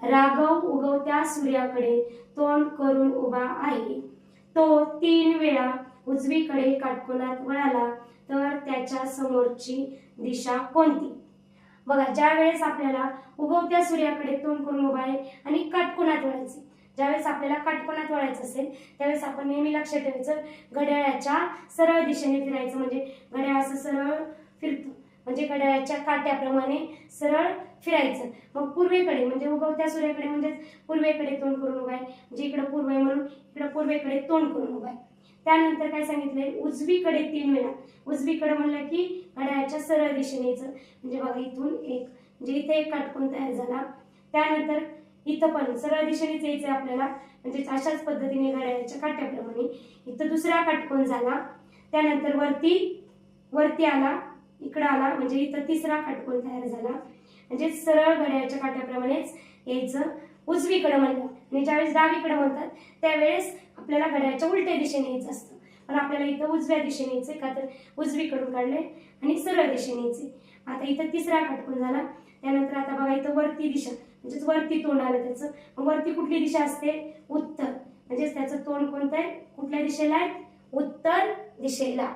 राघव उगवत्या सूर्याकडे तोंड करून उभा आहे. तो 3 वेळा उजवीकडे काटकोनात वळाला तर त्याच्या समोरची दिशा कोणती? बघा, ज्या वेळेस आपल्याला उगवत्या सूर्याकडे तोंड करून उभा आहे आणि काटकोनात वळायचे, ज्यावेळेस आपल्याला काटकोनात वळायचं असेल त्यावेळेस आपण नेहमी लक्षात ठेवायचं घड्याळाच्या सरळ दिशेने फिरायचं. म्हणजे घड्याळ असं सरळ फिरतं, म्हणजे घड्याळाच्या काट्याप्रमाणे सरळ फिरायचं. मग पूर्वेकडे म्हणजे उगवत्या सूर्याकडे म्हणजे पूर्वेकडे तोंड करून उभा आहे, म्हणजे इकडे पूर्व आहे म्हणून इकडे पूर्वेकडे तोंड करून उभा आहे. त्यानंतर काय सांगितलंय, उजवीकडे 3 वेळा. उजवीकडे म्हणलं की घड्याळाच्या सरळ दिशेने यायचं, म्हणजे बघा इथून एक, म्हणजे इथे एक काटकोन तयार झाला. त्यानंतर इथं पण सरळ दिशेनेच यायचं आपल्याला, म्हणजे अशाच पद्धतीने घड्याळाच्या काट्याप्रमाणे इथं दुसरा काटकोन झाला. त्यानंतर वरती आला, इकडं आला, म्हणजे इथं तिसरा काटकोन तयार झाला. म्हणजे सरळ घड्याळाच्या काट्याप्रमाणेच यायचं उजवीकडे म्हणलं. आणि ज्यावेळेस डावीकडे म्हणतात त्यावेळेस आपल्याला घड्याळाच्या उलट्या दिशेने यायचं असतं, पण आपल्याला इथं उजव्या दिशेने यायचंय का तर उजवीकडून काढले आणि सरळ दिशेने यायचे. आता इथं तिसरा काटकोन झाला. त्यानंतर आता बघा इथं वरती दिशा, म्हणजेच वरती तोंड आलं त्याचं. मग वरती कुठली दिशा असते? उत्तर. म्हणजेच त्याचं तोंड कोणतं आहे, कुठल्या दिशेला आहे? उत्तर दिशेला.